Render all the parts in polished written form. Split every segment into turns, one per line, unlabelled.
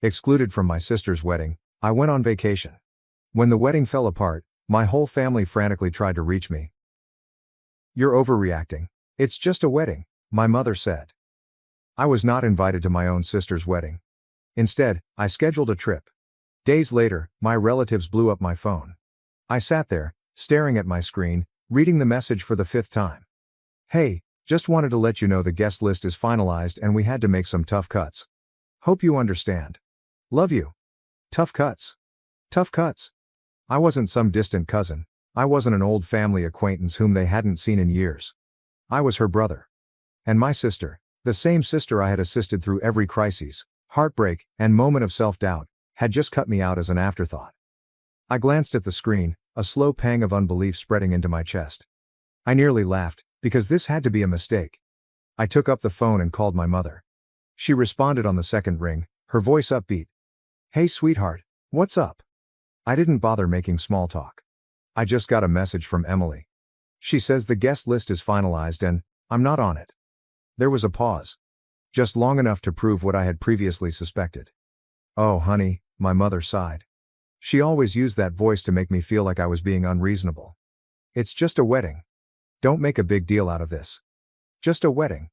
Excluded from my sister's wedding, I went on vacation. When the wedding fell apart, my whole family frantically tried to reach me. "You're overreacting. It's just a wedding," my mother said. I was not invited to my own sister's wedding. Instead, I scheduled a trip. Days later, my relatives blew up my phone. I sat there, staring at my screen, reading the message for the fifth time. "Hey, just wanted to let you know the guest list is finalized and we had to make some tough cuts. Hope you understand. Love you." Tough cuts. Tough cuts. I wasn't some distant cousin. I wasn't an old family acquaintance whom they hadn't seen in years. I was her brother. And my sister, the same sister I had assisted through every crisis, heartbreak, and moment of self-doubt, had just cut me out as an afterthought. I glanced at the screen, a slow pang of unbelief spreading into my chest. I nearly laughed, because this had to be a mistake. I took up the phone and called my mother. She responded on the second ring, her voice upbeat. "Hey sweetheart, what's up?" I didn't bother making small talk. "I just got a message from Emily. She says the guest list is finalized and I'm not on it." There was a pause. Just long enough to prove what I had previously suspected. "Oh honey," my mother sighed. She always used that voice to make me feel like I was being unreasonable. "It's just a wedding. Don't make a big deal out of this. Just a wedding."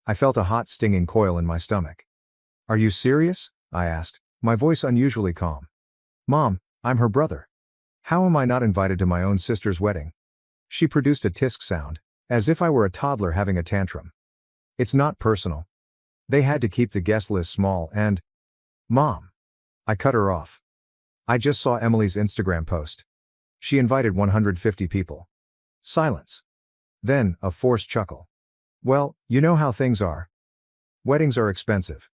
I felt a hot stinging coil in my stomach. "Are you serious?" I asked, my voice unusually calm. "Mom, I'm her brother. How am I not invited to my own sister's wedding?" She produced a tisk sound, as if I were a toddler having a tantrum. "It's not personal. They had to keep the guest list small and—" "Mom." I cut her off. "I just saw Emily's Instagram post. She invited 150 people." Silence. Then, a forced chuckle. "Well, you know how things are. Weddings are expensive.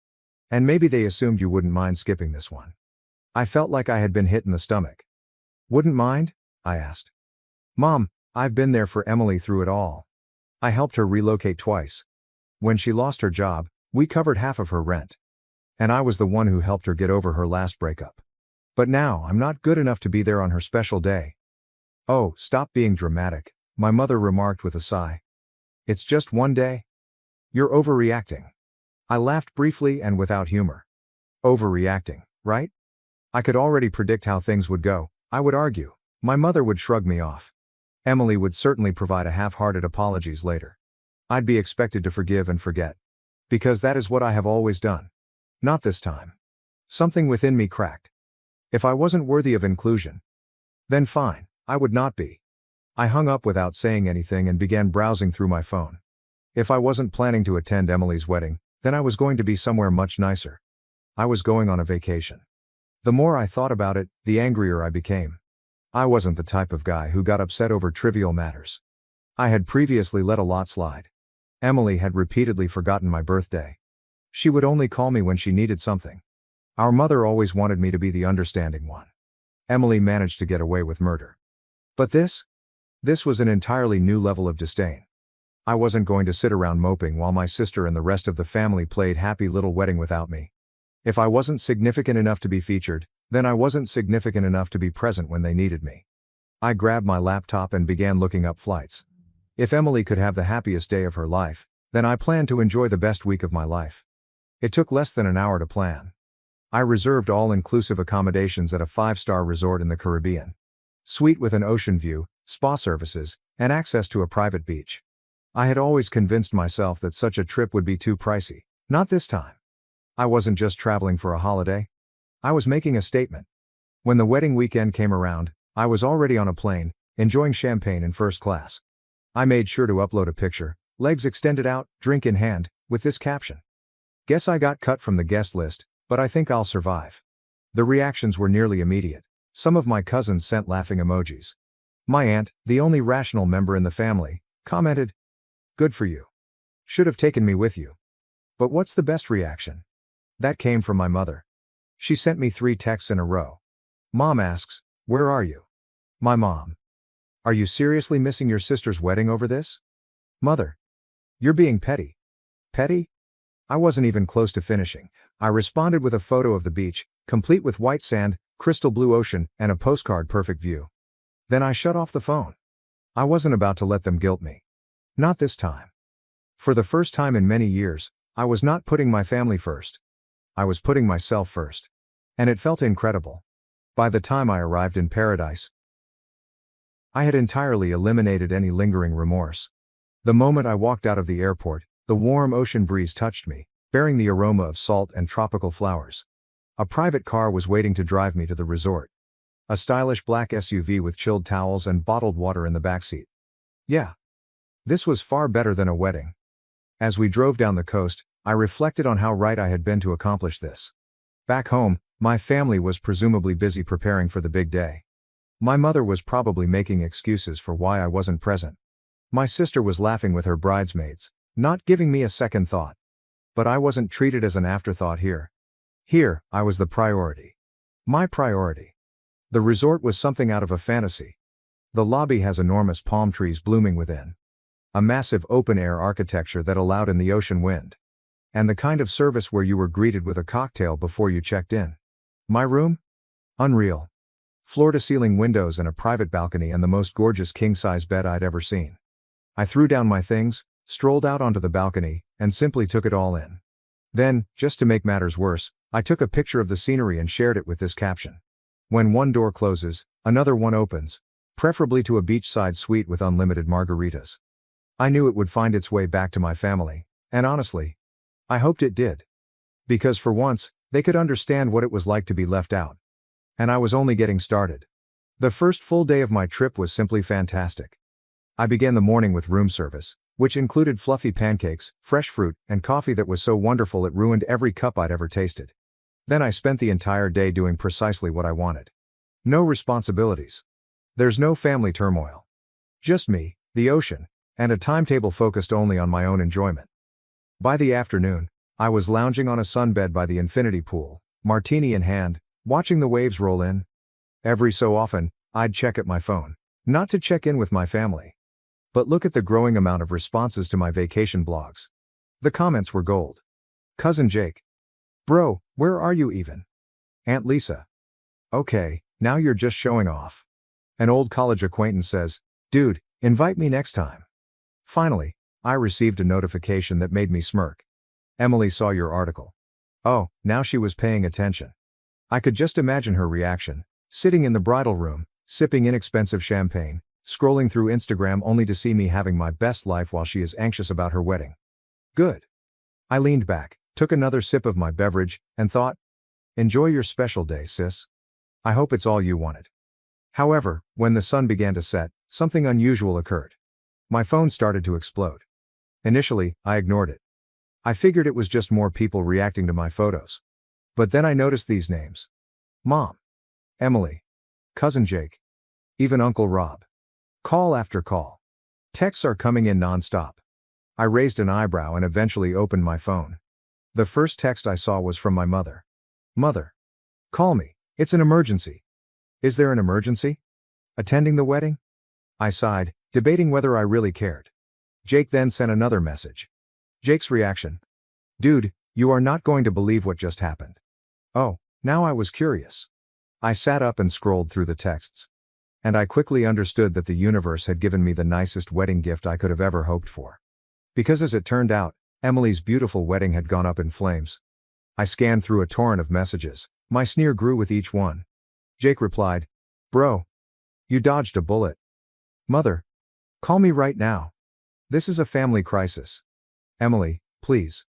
And maybe they assumed you wouldn't mind skipping this one." I felt like I had been hit in the stomach. "Wouldn't mind?" I asked. "Mom, I've been there for Emily through it all. I helped her relocate twice. When she lost her job, we covered half of her rent. And I was the one who helped her get over her last breakup. But now I'm not good enough to be there on her special day." "Oh, stop being dramatic," my mother remarked with a sigh. "It's just one day. You're overreacting." I laughed briefly and without humor. Overreacting, right? I could already predict how things would go. I would argue. My mother would shrug me off. Emily would certainly provide a half-hearted apologies later. I'd be expected to forgive and forget. Because that is what I have always done. Not this time. Something within me cracked. If I wasn't worthy of inclusion, then fine, I would not be. I hung up without saying anything and began browsing through my phone. If I wasn't planning to attend Emily's wedding, then I was going to be somewhere much nicer. I was going on a vacation. The more I thought about it, the angrier I became. I wasn't the type of guy who got upset over trivial matters. I had previously let a lot slide. Emily had repeatedly forgotten my birthday. She would only call me when she needed something. Our mother always wanted me to be the understanding one. Emily managed to get away with murder. But this was an entirely new level of disdain. I wasn't going to sit around moping while my sister and the rest of the family played happy little wedding without me. If I wasn't significant enough to be featured, then I wasn't significant enough to be present when they needed me. I grabbed my laptop and began looking up flights. If Emily could have the happiest day of her life, then I planned to enjoy the best week of my life. It took less than an hour to plan. I reserved all-inclusive accommodations at a 5-star resort in the Caribbean. Suite with an ocean view, spa services, and access to a private beach. I had always convinced myself that such a trip would be too pricey. Not this time. I wasn't just traveling for a holiday. I was making a statement. When the wedding weekend came around, I was already on a plane, enjoying champagne in first class. I made sure to upload a picture, legs extended out, drink in hand, with this caption. "Guess I got cut from the guest list, but I think I'll survive." The reactions were nearly immediate. Some of my cousins sent laughing emojis. My aunt, the only rational member in the family, commented, "Good for you. Should have taken me with you." But what's the best reaction? That came from my mother. She sent me 3 texts in a row. Mom asks, "Where are you?" My mom. "Are you seriously missing your sister's wedding over this?" Mother. "You're being petty." Petty? I wasn't even close to finishing. I responded with a photo of the beach, complete with white sand, crystal blue ocean, and a postcard perfect view. Then I shut off the phone. I wasn't about to let them guilt me. Not this time. For the first time in many years, I was not putting my family first. I was putting myself first. And it felt incredible. By the time I arrived in paradise, I had entirely eliminated any lingering remorse. The moment I walked out of the airport, the warm ocean breeze touched me, bearing the aroma of salt and tropical flowers. A private car was waiting to drive me to the resort. A stylish black SUV with chilled towels and bottled water in the backseat. Yeah. This was far better than a wedding. As we drove down the coast, I reflected on how right I had been to accomplish this. Back home, my family was presumably busy preparing for the big day. My mother was probably making excuses for why I wasn't present. My sister was laughing with her bridesmaids, not giving me a second thought. But I wasn't treated as an afterthought here. Here, I was the priority. My priority. The resort was something out of a fantasy. The lobby has enormous palm trees blooming within. A massive open-air architecture that allowed in the ocean wind. And the kind of service where you were greeted with a cocktail before you checked in. My room? Unreal. Floor-to-ceiling windows and a private balcony and the most gorgeous king-size bed I'd ever seen. I threw down my things, strolled out onto the balcony, and simply took it all in. Then, just to make matters worse, I took a picture of the scenery and shared it with this caption. When one door closes, another one opens, preferably to a beachside suite with unlimited margaritas. I knew it would find its way back to my family, and honestly, I hoped it did. Because for once, they could understand what it was like to be left out. And I was only getting started. The first full day of my trip was simply fantastic. I began the morning with room service, which included fluffy pancakes, fresh fruit, and coffee that was so wonderful it ruined every cup I'd ever tasted. Then I spent the entire day doing precisely what I wanted. No responsibilities. There's no family turmoil. Just me, the ocean, and a timetable focused only on my own enjoyment. By the afternoon, I was lounging on a sunbed by the infinity pool, martini in hand, watching the waves roll in. Every so often, I'd check at my phone, not to check in with my family. But look at the growing amount of responses to my vacation blogs. The comments were gold. Cousin Jake. Bro, where are you even? Aunt Lisa. Okay, now you're just showing off. An old college acquaintance says, dude, invite me next time. Finally, I received a notification that made me smirk. Emily saw your article. Oh, now she was paying attention. I could just imagine her reaction, sitting in the bridal room, sipping inexpensive champagne, scrolling through Instagram only to see me having my best life while she is anxious about her wedding. Good. I leaned back, took another sip of my beverage, and thought, enjoy your special day, sis. I hope it's all you wanted. However, when the sun began to set, something unusual occurred. My phone started to explode. Initially, I ignored it. I figured it was just more people reacting to my photos. But then I noticed these names. Mom. Emily. Cousin Jake. Even Uncle Rob. Call after call. Texts are coming in non-stop. I raised an eyebrow and eventually opened my phone. The first text I saw was from my mother. Mother. Call me, it's an emergency. Is there an emergency? Attending the wedding? I sighed, debating whether I really cared. Jake then sent another message. Jake's reaction. Dude, you are not going to believe what just happened. Oh, now I was curious. I sat up and scrolled through the texts. And I quickly understood that the universe had given me the nicest wedding gift I could have ever hoped for. Because as it turned out, Emily's beautiful wedding had gone up in flames. I scanned through a torrent of messages, my sneer grew with each one. Jake replied, Bro. You dodged a bullet. Mother. Call me right now. This is a family crisis. Emily, please.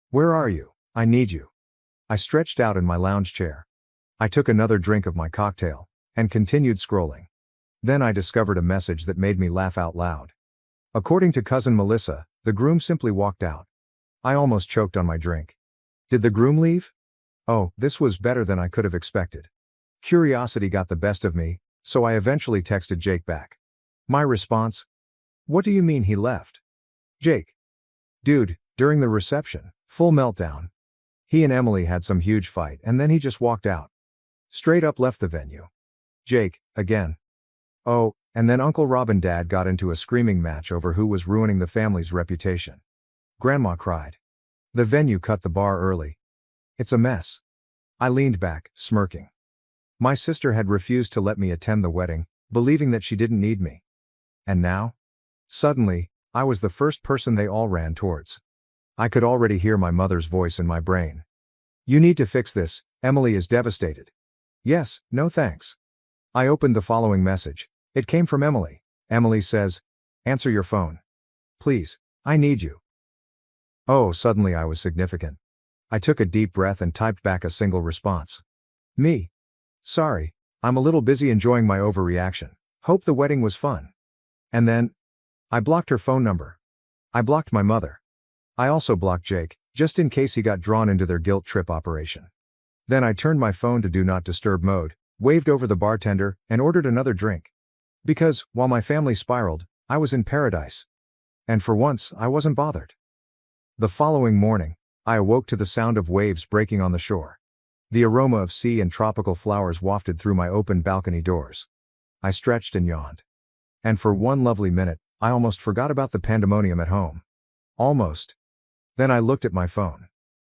Where are you? I need you. I stretched out in my lounge chair. I took another drink of my cocktail, and continued scrolling. Then I discovered a message that made me laugh out loud. According to cousin Melissa, the groom simply walked out. I almost choked on my drink. Did the groom leave? Oh, this was better than I could have expected. Curiosity got the best of me, so I eventually texted Jake back. My response? What do you mean he left? Jake. Dude, during the reception, full meltdown. He and Emily had some huge fight and then he just walked out. Straight up left the venue. Jake, again. Oh, and then Uncle Rob and Dad got into a screaming match over who was ruining the family's reputation. Grandma cried. The venue cut the bar early. It's a mess. I leaned back, smirking. My sister had refused to let me attend the wedding, believing that she didn't need me. And now? Suddenly, I was the first person they all ran towards. I could already hear my mother's voice in my brain. You need to fix this, Emily is devastated. Yes, no thanks. I opened the following message. It came from Emily. Emily says, answer your phone. Please, I need you. Oh, suddenly I was significant. I took a deep breath and typed back a single response. Me. Sorry, I'm a little busy enjoying my overreaction. Hope the wedding was fun. And then, I blocked her phone number. I blocked my mother. I also blocked Jake, just in case he got drawn into their guilt trip operation. Then I turned my phone to do not disturb mode, waved over the bartender, and ordered another drink. Because, while my family spiraled, I was in paradise. And for once, I wasn't bothered. The following morning, I awoke to the sound of waves breaking on the shore. The aroma of sea and tropical flowers wafted through my open balcony doors. I stretched and yawned. And for one lovely minute, I almost forgot about the pandemonium at home. Almost. Then I looked at my phone.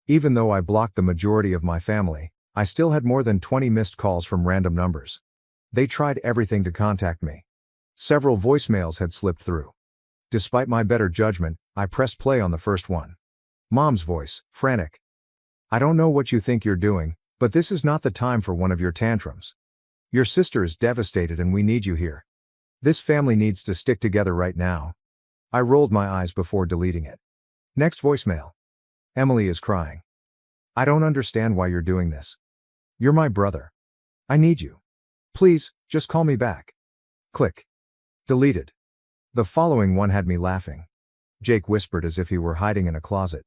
Even though I blocked the majority of my family, I still had more than 20 missed calls from random numbers. They tried everything to contact me. Several voicemails had slipped through. Despite my better judgment, I pressed play on the first one. Mom's voice, frantic. I don't know what you think you're doing, but this is not the time for one of your tantrums. Your sister is devastated and we need you here. This family needs to stick together right now. I rolled my eyes before deleting it. Next voicemail. Emily is crying. I don't understand why you're doing this. You're my brother. I need you. Please, just call me back. Click. Deleted. The following one had me laughing. Jake whispered as if he were hiding in a closet.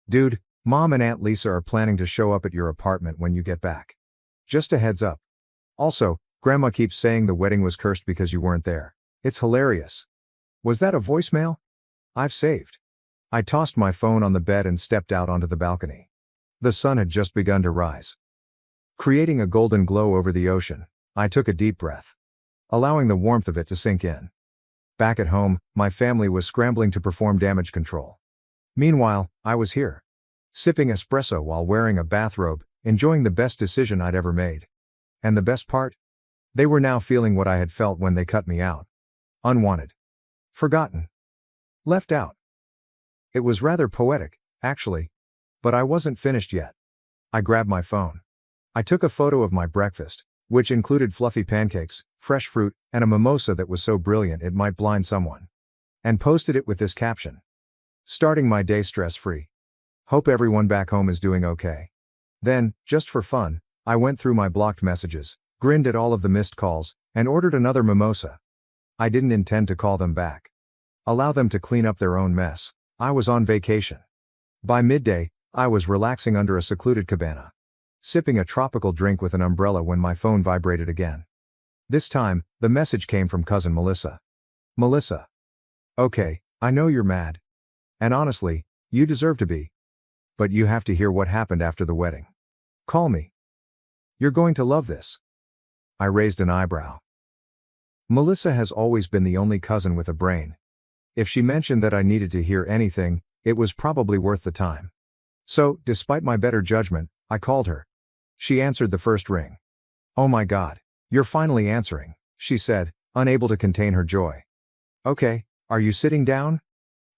Dude, Mom and Aunt Lisa are planning to show up at your apartment when you get back. Just a heads up. Also, Grandma keeps saying the wedding was cursed because you weren't there. It's hilarious. Was that a voicemail? I've saved. I tossed my phone on the bed and stepped out onto the balcony. The sun had just begun to rise. Creating a golden glow over the ocean, I took a deep breath, allowing the warmth of it to sink in. Back at home, my family was scrambling to perform damage control. Meanwhile, I was here, sipping espresso while wearing a bathrobe, enjoying the best decision I'd ever made. And the best part? They were now feeling what I had felt when they cut me out. Unwanted. Forgotten. Left out. It was rather poetic, actually. But I wasn't finished yet. I grabbed my phone. I took a photo of my breakfast, which included fluffy pancakes, fresh fruit, and a mimosa that was so brilliant it might blind someone. And posted it with this caption. Starting my day stress-free. Hope everyone back home is doing okay. Then, just for fun, I went through my blocked messages, grinned at all of the missed calls, and ordered another mimosa. I didn't intend to call them back. Allow them to clean up their own mess. I was on vacation. By midday, I was relaxing under a secluded cabana, sipping a tropical drink with an umbrella when my phone vibrated again. This time, the message came from cousin Melissa. Melissa. Okay, I know you're mad. And honestly, you deserve to be. But you have to hear what happened after the wedding. Call me. You're going to love this. I raised an eyebrow. Melissa has always been the only cousin with a brain. If she mentioned that I needed to hear anything, it was probably worth the time. So, despite my better judgment, I called her. She answered the first ring. Oh my God, you're finally answering, she said, unable to contain her joy. Okay, are you sitting down?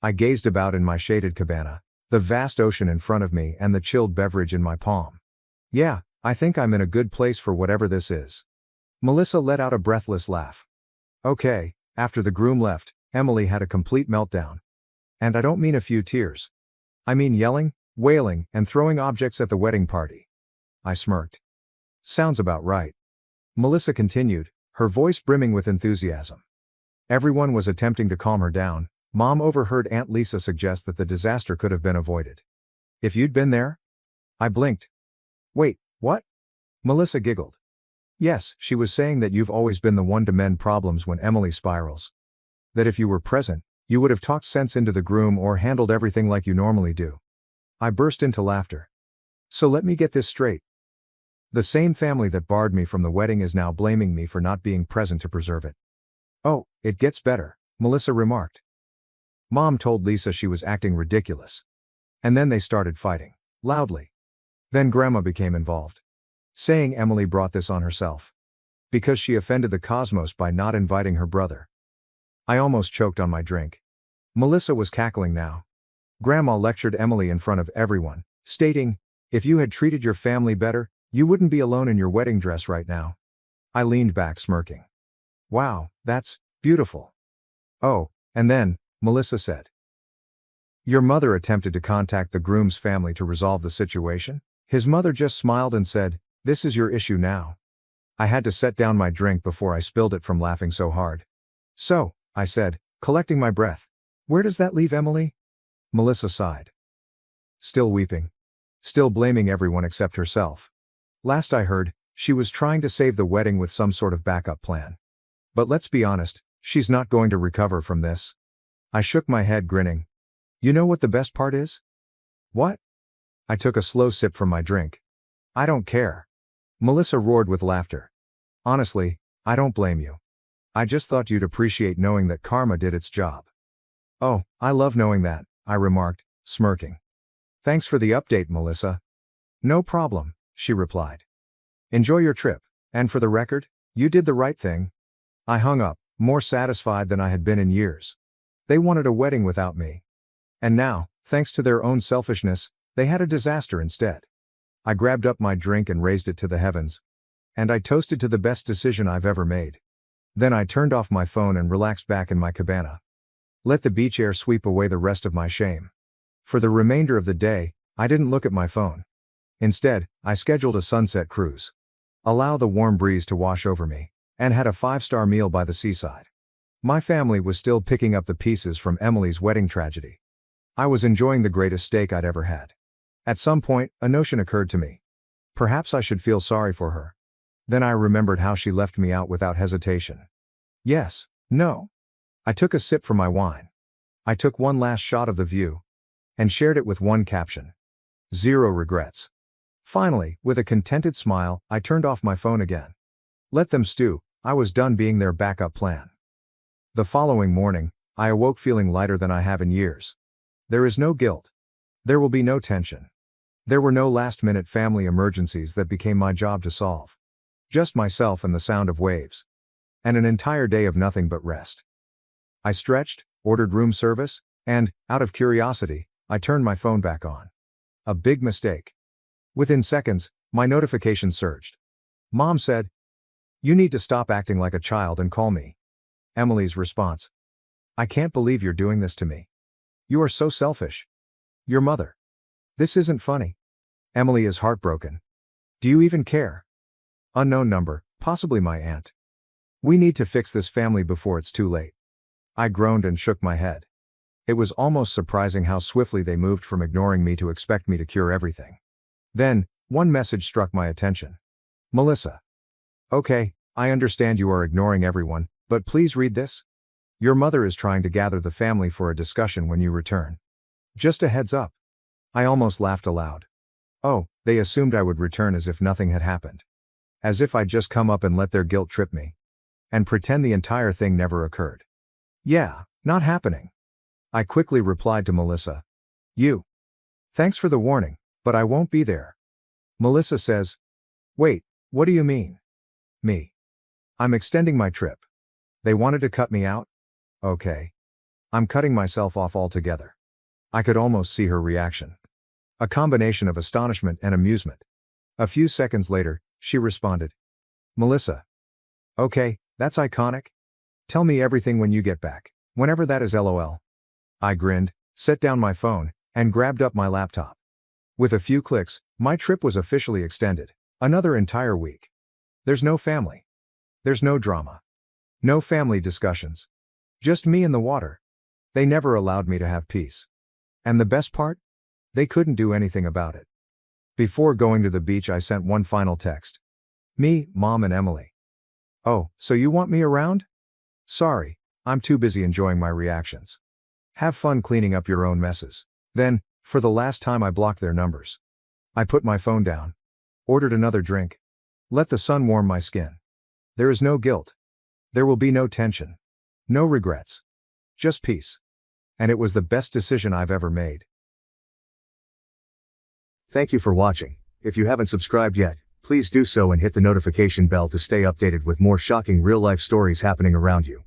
I gazed about in my shaded cabana, the vast ocean in front of me and the chilled beverage in my palm. Yeah, I think I'm in a good place for whatever this is. Melissa let out a breathless laugh. Okay, after the groom left, Emily had a complete meltdown. And I don't mean a few tears. I mean yelling, wailing, and throwing objects at the wedding party. I smirked. Sounds about right. Melissa continued, her voice brimming with enthusiasm. Everyone was attempting to calm her down. Mom overheard Aunt Lisa suggest that the disaster could have been avoided. If you'd been there? I blinked. Wait, what? Melissa giggled. Yes, she was saying that you've always been the one to mend problems when Emily spirals. That if you were present, you would have talked sense into the groom or handled everything like you normally do. I burst into laughter. So let me get this straight. The same family that barred me from the wedding is now blaming me for not being present to preserve it. Oh, it gets better, Melissa remarked. Mom told Lisa she was acting ridiculous. And then they started fighting, loudly. Then Grandma became involved, saying Emily brought this on herself. Because she offended the cosmos by not inviting her brother. I almost choked on my drink. Melissa was cackling now. Grandma lectured Emily in front of everyone, stating, If you had treated your family better, you wouldn't be alone in your wedding dress right now. I leaned back smirking. Wow, that's beautiful. Oh, and then, Melissa said. Your mother attempted to contact the groom's family to resolve the situation? His mother just smiled and said, this is your issue now. I had to set down my drink before I spilled it from laughing so hard. So, I said, collecting my breath. Where does that leave Emily? Melissa sighed. Still weeping. Still blaming everyone except herself. Last I heard, she was trying to save the wedding with some sort of backup plan. But let's be honest, she's not going to recover from this. I shook my head grinning. You know what the best part is? What? I took a slow sip from my drink. I don't care. Melissa roared with laughter. Honestly, I don't blame you. I just thought you'd appreciate knowing that karma did its job. Oh, I love knowing that, I remarked, smirking. Thanks for the update, Melissa. No problem, she replied. Enjoy your trip, and for the record, you did the right thing. I hung up, more satisfied than I had been in years. They wanted a wedding without me. And now, thanks to their own selfishness, they had a disaster instead. I grabbed up my drink and raised it to the heavens. And I toasted to the best decision I've ever made. Then I turned off my phone and relaxed back in my cabana. Let the beach air sweep away the rest of my shame. For the remainder of the day, I didn't look at my phone. Instead, I scheduled a sunset cruise. Allow the warm breeze to wash over me, and had a 5-star meal by the seaside. My family was still picking up the pieces from Emily's wedding tragedy. I was enjoying the greatest steak I'd ever had. At some point, a notion occurred to me. Perhaps I should feel sorry for her. Then I remembered how she left me out without hesitation. Yes, no. I took a sip from my wine. I took one last shot of the view. And shared it with one caption. 0 regrets. Finally, with a contented smile, I turned off my phone again. Let them stew, I was done being their backup plan. The following morning, I awoke feeling lighter than I have in years. There is no guilt. There will be no tension. There were no last-minute family emergencies that became my job to solve. Just myself and the sound of waves. And an entire day of nothing but rest. I stretched, ordered room service, and, out of curiosity, I turned my phone back on. A big mistake. Within seconds, my notification surged. Mom said, "You need to stop acting like a child and call me." Emily's response. "I can't believe you're doing this to me. You are so selfish. Your mother. This isn't funny." Emily is heartbroken. "Do you even care?" Unknown number, possibly my aunt. "We need to fix this family before it's too late." I groaned and shook my head. It was almost surprising how swiftly they moved from ignoring me to expect me to cure everything. Then, one message struck my attention. "Melissa. Okay, I understand you are ignoring everyone, but please read this. Your mother is trying to gather the family for a discussion when you return. Just a heads up." I almost laughed aloud. Oh, they assumed I would return as if nothing had happened. As if I'd just come up and let their guilt trip me. And pretend the entire thing never occurred. Yeah, not happening. I quickly replied to Melissa. Thanks for the warning, but I won't be there. Melissa says. Wait, what do you mean? Me. I'm extending my trip. They wanted to cut me out? Okay. I'm cutting myself off altogether. I could almost see her reaction. A combination of astonishment and amusement. A few seconds later, she responded. Melissa. Okay, that's iconic. Tell me everything when you get back, whenever that is LOL. I grinned, set down my phone, and grabbed up my laptop. With a few clicks, my trip was officially extended. Another entire week. There's no family. There's no drama. No family discussions. Just me and the water. They never allowed me to have peace. And the best part? They couldn't do anything about it. Before going to the beach, I sent one final text. Me, Mom, and Emily. Oh, so you want me around? Sorry, I'm too busy enjoying my reactions. Have fun cleaning up your own messes. Then, for the last time, I blocked their numbers. I put my phone down. Ordered another drink. Let the sun warm my skin. There is no guilt. There will be no tension. No regrets. Just peace. And it was the best decision I've ever made. Thank you for watching. If you haven't subscribed yet, please do so and hit the notification bell to stay updated with more shocking real-life stories happening around you.